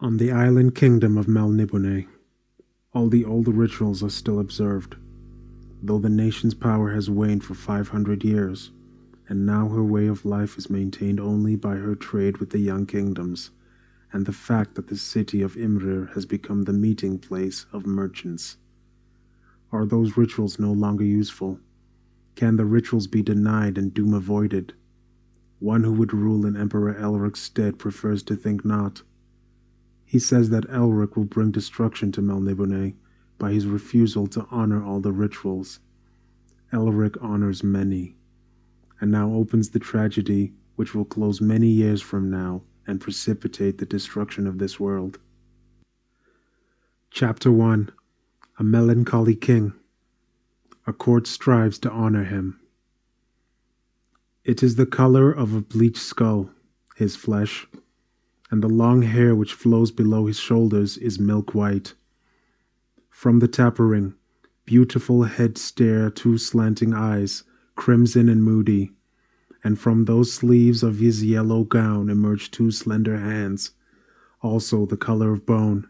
On the island kingdom of Melnibone, all the old rituals are still observed, though the nation's power has waned for 500 years, and now her way of life is maintained only by her trade with the young kingdoms, and the fact that the city of Imrir has become the meeting place of merchants. Are those rituals no longer useful? Can the rituals be denied and doom avoided? One who would rule in Emperor Elric's stead prefers to think not. He says that Elric will bring destruction to Melnibone by his refusal to honor all the rituals. Elric honors many, and now opens the tragedy which will close many years from now and precipitate the destruction of this world. Chapter 1. A Melancholy King. A court strives to honor him. It is the color of a bleached skull, his flesh, and the long hair which flows below his shoulders is milk white. From the tapering, beautiful head stare two slanting eyes, crimson and moody, and from those sleeves of his yellow gown emerge two slender hands, also the color of bone,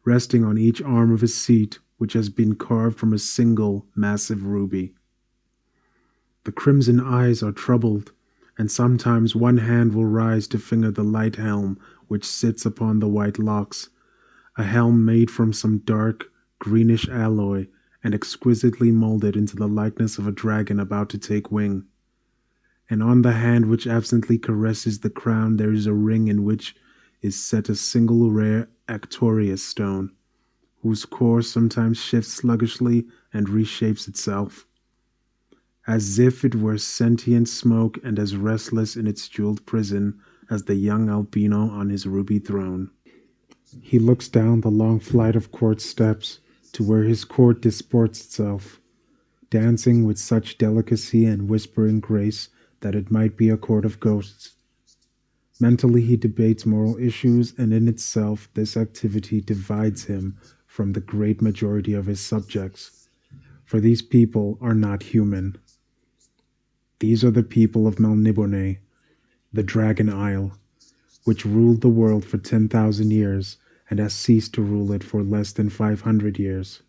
resting on each arm of his seat, which has been carved from a single massive ruby. The crimson eyes are troubled, and sometimes one hand will rise to finger the light helm which sits upon the white locks, a helm made from some dark, greenish alloy and exquisitely molded into the likeness of a dragon about to take wing. And on the hand which absently caresses the crown there is a ring in which is set a single rare Actorius stone, whose core sometimes shifts sluggishly and reshapes itself, as if it were sentient smoke and as restless in its jeweled prison as the young albino on his ruby throne. He looks down the long flight of court steps to where his court disports itself, dancing with such delicacy and whispering grace that it might be a court of ghosts. Mentally he debates moral issues, and in itself this activity divides him from the great majority of his subjects, for these people are not human. These are the people of Melnibone, the Dragon Isle, which ruled the world for 10,000 years and has ceased to rule it for less than 500 years.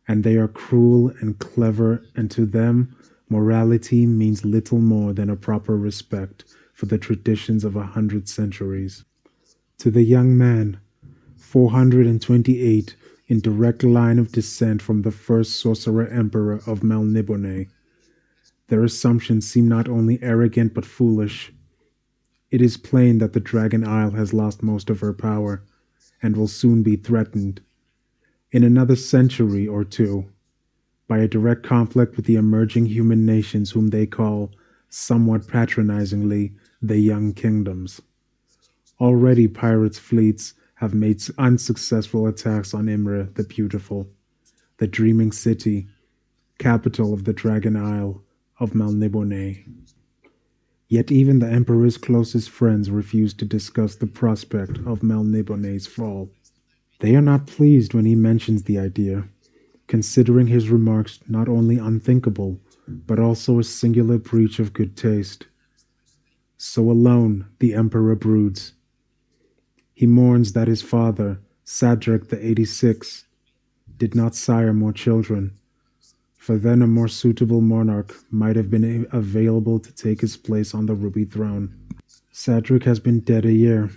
And they are cruel and clever, and to them morality means little more than a proper respect for the traditions of 100 centuries. To the young man, 428 in direct line of descent from the first sorcerer emperor of Melnibone, their assumptions seem not only arrogant but foolish. It is plain that the Dragon Isle has lost most of her power, and will soon be threatened, in another century or two, by a direct conflict with the emerging human nations whom they call, somewhat patronizingly, the Young Kingdoms. Already pirates' fleets have made unsuccessful attacks on Imre the Beautiful, the dreaming city, capital of the Dragon Isle of Melnibone. Yet even the Emperor's closest friends refuse to discuss the prospect of Melnibone's fall. They are not pleased when he mentions the idea, considering his remarks not only unthinkable, but also a singular breach of good taste. So alone the Emperor broods. He mourns that his father, Sadric the 86, did not sire more children, for then a more suitable monarch might have been available to take his place on the ruby throne. Sadric has been dead a year,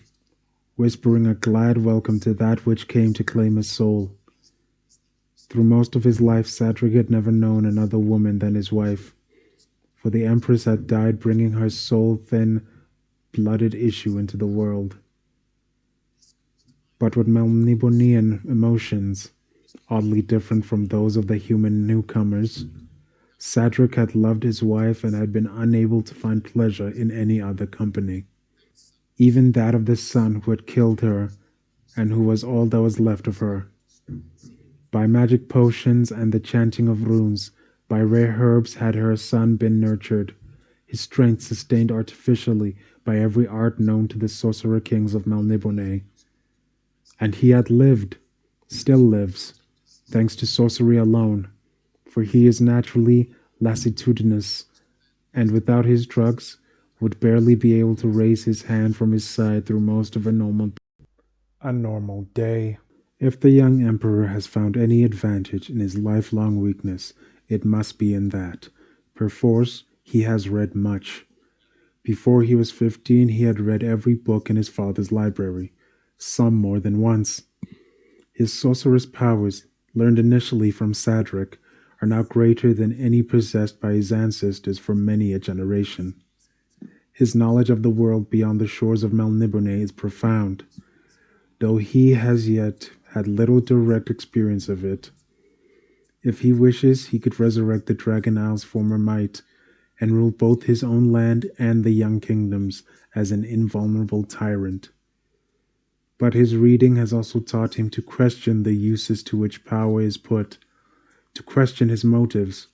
whispering a glad welcome to that which came to claim his soul. Through most of his life, Sadric had never known another woman than his wife, for the Empress had died bringing her soul-thin, blooded issue into the world. But with Melnibonean emotions, oddly different from those of the human newcomers, Sadric had loved his wife and had been unable to find pleasure in any other company, even that of the son who had killed her and who was all that was left of her. By magic potions and the chanting of runes, by rare herbs had her son been nurtured, his strength sustained artificially by every art known to the sorcerer kings of Melnibone. And he had lived, still lives, thanks to sorcery alone, for he is naturally lassitudinous, and without his drugs would barely be able to raise his hand from his side through most of a normal A normal day. If the young emperor has found any advantage in his lifelong weakness, it must be in that. Perforce, he has read much. Before he was 15, he had read every book in his father's library, some more than once. His sorcerous powers, learned initially from Sadric, are now greater than any possessed by his ancestors for many a generation. His knowledge of the world beyond the shores of Melnibone is profound, though he has yet had little direct experience of it. If he wishes, he could resurrect the Dragon Isle's former might and rule both his own land and the young kingdoms as an invulnerable tyrant. But his reading has also taught him to question the uses to which power is put, to question his motives,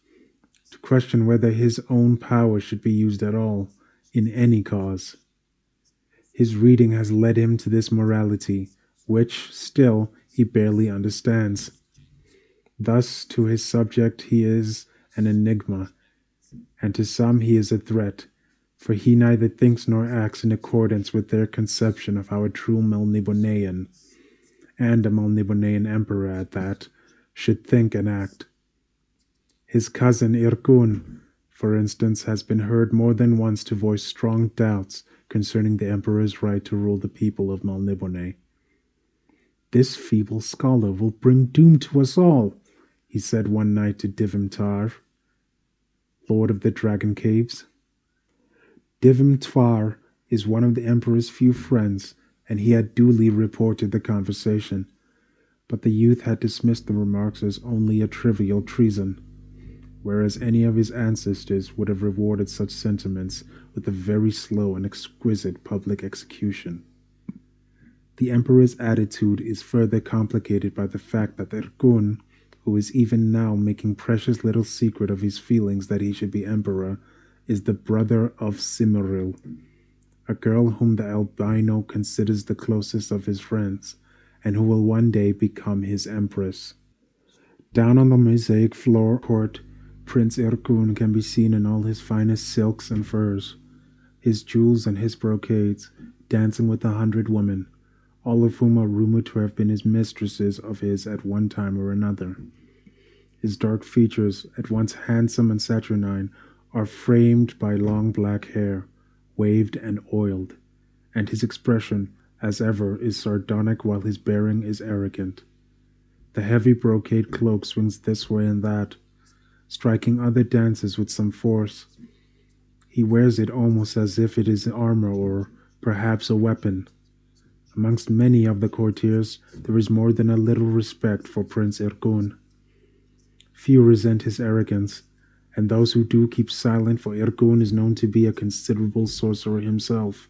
to question whether his own power should be used at all, in any cause. His reading has led him to this morality, which, still, he barely understands. Thus, to his subject he is an enigma, and to some he is a threat, for he neither thinks nor acts in accordance with their conception of how a true Melnibonean, and a Melnibonean emperor at that, should think and act. His cousin Irkun, for instance, has been heard more than once to voice strong doubts concerning the emperor's right to rule the people of Melnibone. "This feeble scholar will bring doom to us all," he said one night to Divim Tar, lord of the Dragon Caves. Divim Twar is one of the emperor's few friends, and he had duly reported the conversation, but the youth had dismissed the remarks as only a trivial treason, whereas any of his ancestors would have rewarded such sentiments with a very slow and exquisite public execution. The emperor's attitude is further complicated by the fact that Ergun, who is even now making precious little secret of his feelings that he should be emperor, is the brother of Cimmeril, a girl whom the albino considers the closest of his friends, and who will one day become his empress. Down on the mosaic floor court, Prince Ergun can be seen in all his finest silks and furs, his jewels and his brocades, dancing with 100 women, all of whom are rumored to have been his mistresses of his at one time or another. His dark features, at once handsome and saturnine, are framed by long black hair, waved and oiled, and his expression, as ever, is sardonic while his bearing is arrogant. The heavy brocade cloak swings this way and that, striking other dancers with some force. He wears it almost as if it is armor or, perhaps, a weapon. Amongst many of the courtiers, there is more than a little respect for Prince Ergun. Few resent his arrogance, and those who do keep silent, for Ergun is known to be a considerable sorcerer himself.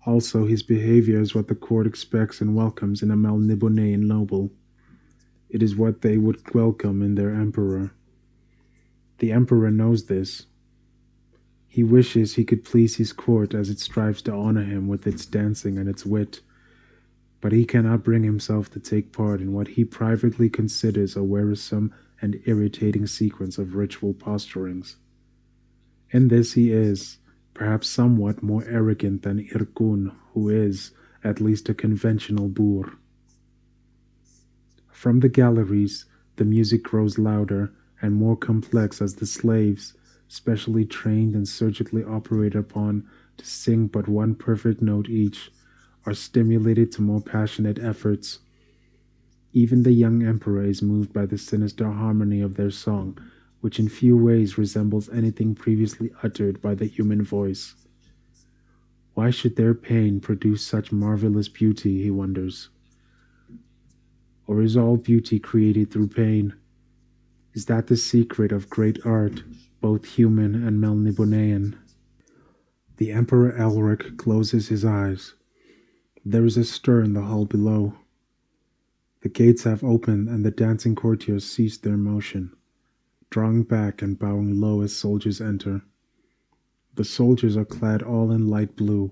Also, his behavior is what the court expects and welcomes in a Melnibonean noble. It is what they would welcome in their emperor. The emperor knows this. He wishes he could please his court as it strives to honor him with its dancing and its wit, but he cannot bring himself to take part in what he privately considers a wearisome and irritating sequence of ritual posturings. In this he is, perhaps somewhat more arrogant than Irkun, who is, at least, a conventional boor. From the galleries, the music grows louder and more complex as the slaves, specially trained and surgically operated upon to sing but one perfect note each, are stimulated to more passionate efforts. Even the young emperor is moved by the sinister harmony of their song, which in few ways resembles anything previously uttered by the human voice. Why should their pain produce such marvelous beauty, he wonders? Or is all beauty created through pain? Is that the secret of great art, both human and Melnibonean? The Emperor Elric closes his eyes. There is a stir in the hall below. The gates have opened and the dancing courtiers cease their motion, drawing back and bowing low as soldiers enter. The soldiers are clad all in light blue,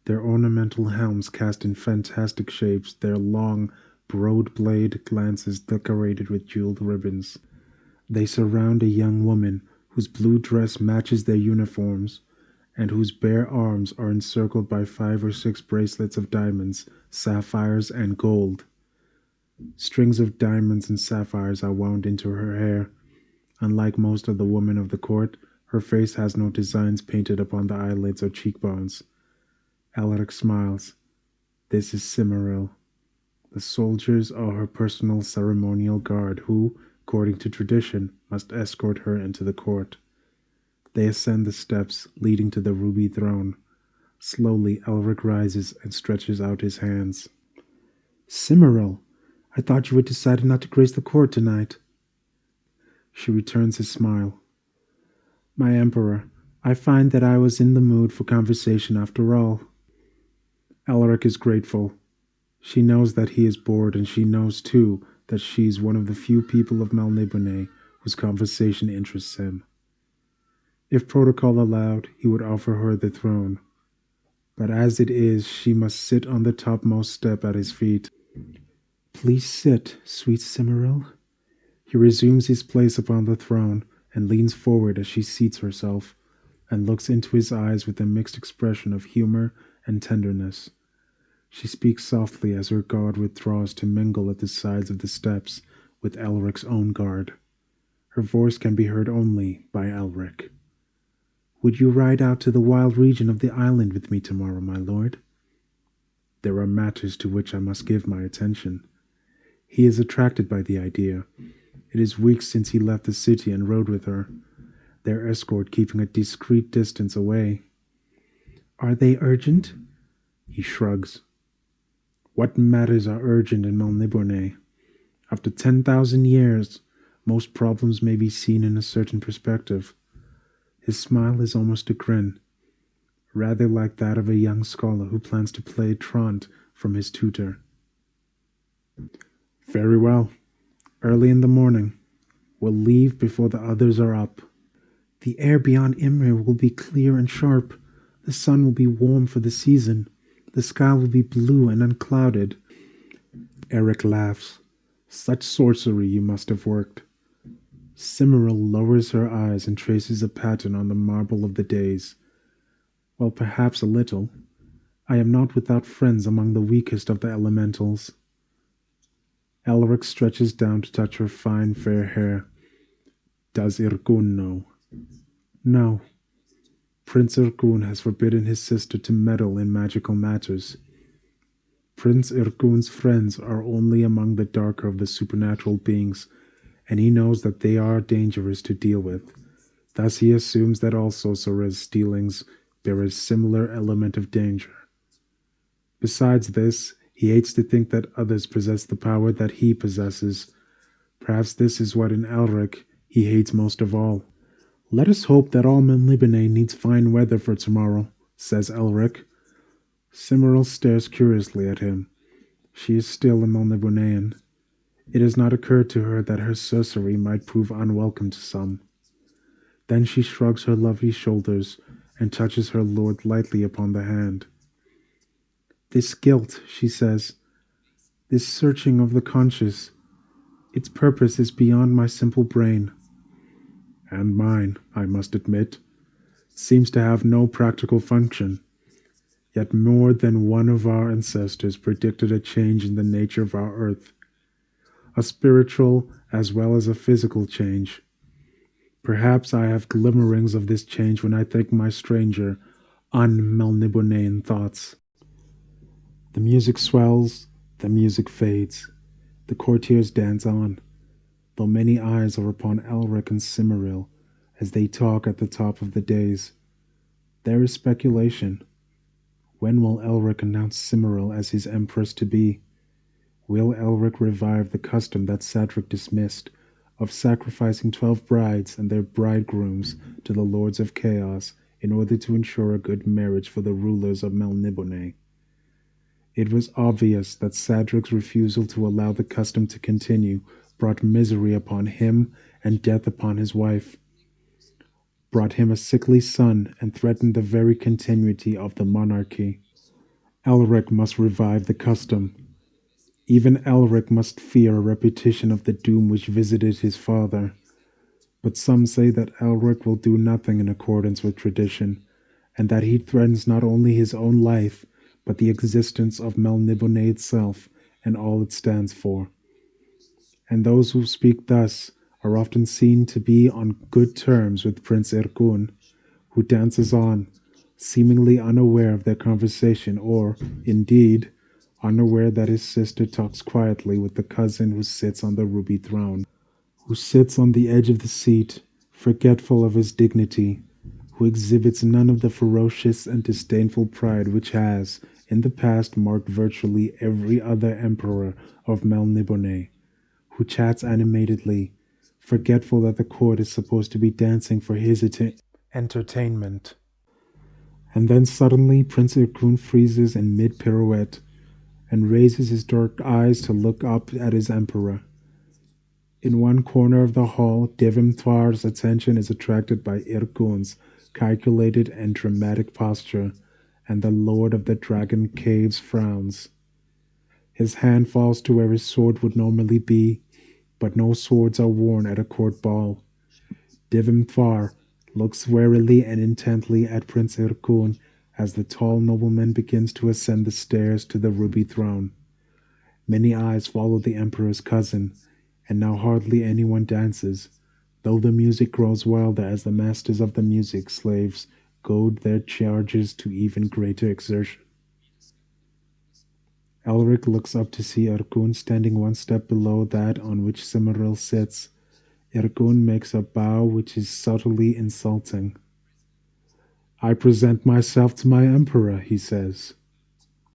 their ornamental helms cast in fantastic shapes, their long, broad-bladed lances decorated with jeweled ribbons. They surround a young woman whose blue dress matches their uniforms, and whose bare arms are encircled by 5 or 6 bracelets of diamonds, sapphires, and gold. Strings of diamonds and sapphires are wound into her hair. Unlike most of the women of the court, her face has no designs painted upon the eyelids or cheekbones. Elric smiles. This is Cimmeril. The soldiers are her personal ceremonial guard who, according to tradition, must escort her into the court. They ascend the steps leading to the ruby throne. Slowly, Elric rises and stretches out his hands. Cimmeril, I thought you had decided not to grace the court tonight. She returns his smile. My Emperor, I find that I was in the mood for conversation after all. Elric is grateful. She knows that he is bored, and she knows, too, that she's one of the few people of Melnibone whose conversation interests him. If protocol allowed, he would offer her the throne. But as it is, she must sit on the topmost step at his feet. Please sit, sweet Cimmeril. He resumes his place upon the throne and leans forward as she seats herself, and looks into his eyes with a mixed expression of humor and tenderness. She speaks softly as her guard withdraws to mingle at the sides of the steps with Elric's own guard. Her voice can be heard only by Elric. Would you ride out to the wild region of the island with me tomorrow, my lord? There are matters to which I must give my attention. He is attracted by the idea. It is weeks since he left the city and rode with her, their escort keeping a discreet distance away. Are they urgent? He shrugs. What matters are urgent in Melnibone? After 10,000 years, most problems may be seen in a certain perspective. His smile is almost a grin, rather like that of a young scholar who plans to play truant from his tutor. Very well. Early in the morning. We'll leave before the others are up. The air beyond Imre will be clear and sharp. The sun will be warm for the season. The sky will be blue and unclouded. Eric laughs. Such sorcery you must have worked. Cimmeril lowers her eyes and traces a pattern on the marble of the days. Well, perhaps a little. I am not without friends among the weakest of the elementals. Elric stretches down to touch her fine, fair hair. Does Irgun know? No. Prince Irgun has forbidden his sister to meddle in magical matters. Prince Irgun's friends are only among the darker of the supernatural beings, and he knows that they are dangerous to deal with. Thus he assumes that all sorcerers' dealings bear a similar element of danger. Besides this, he hates to think that others possess the power that he possesses. Perhaps this is what in Elric he hates most of all. Let us hope that all Melnibone needs fine weather for tomorrow, says Elric. Cimmeril stares curiously at him. She is still a Melnibonean. It has not occurred to her that her sorcery might prove unwelcome to some. Then she shrugs her lovely shoulders and touches her lord lightly upon the hand. This guilt, she says, this searching of the conscious, its purpose is beyond my simple brain. And mine, I must admit, seems to have no practical function. Yet more than one of our ancestors predicted a change in the nature of our earth, a spiritual as well as a physical change. Perhaps I have glimmerings of this change when I think my stranger, un-Melnibonean thoughts. The music swells, the music fades. The courtiers dance on, though many eyes are upon Elric and Cimmeril as they talk at the top of the days. There is speculation. When will Elric announce Cimmeril as his empress-to-be? Will Elric revive the custom that Sadric dismissed, of sacrificing 12 brides and their bridegrooms to the Lords of Chaos in order to ensure a good marriage for the rulers of Melnibone? It was obvious that Sadric's refusal to allow the custom to continue brought misery upon him and death upon his wife, brought him a sickly son, and threatened the very continuity of the monarchy. Elric must revive the custom. Even Elric must fear a repetition of the doom which visited his father. But some say that Elric will do nothing in accordance with tradition, and that he threatens not only his own life, but the existence of Melnibone itself and all it stands for. And those who speak thus are often seen to be on good terms with Prince Ergun, who dances on, seemingly unaware of their conversation, or, indeed, unaware that his sister talks quietly with the cousin who sits on the ruby throne, who sits on the edge of the seat, forgetful of his dignity, who exhibits none of the ferocious and disdainful pride which has, in the past, marked virtually every other emperor of Melnibone, who chats animatedly, forgetful that the court is supposed to be dancing for his entertainment. And then suddenly Prince Irkun freezes in mid pirouette and raises his dark eyes to look up at his emperor. In one corner of the hall, Devimthar's attention is attracted by Irkun's calculated and dramatic posture, and the Lord of the Dragon Caves frowns. His hand falls to where his sword would normally be, but no swords are worn at a court ball. Devimthar looks warily and intently at Prince Irkun as the tall nobleman begins to ascend the stairs to the ruby throne. Many eyes follow the emperor's cousin, and now hardly anyone dances, though the music grows wilder as the masters of the music slaves goad their charges to even greater exertion. Elric looks up to see Ergun standing one step below that on which Cimmeril sits. Ergun makes a bow which is subtly insulting. "I present myself to my emperor," he says.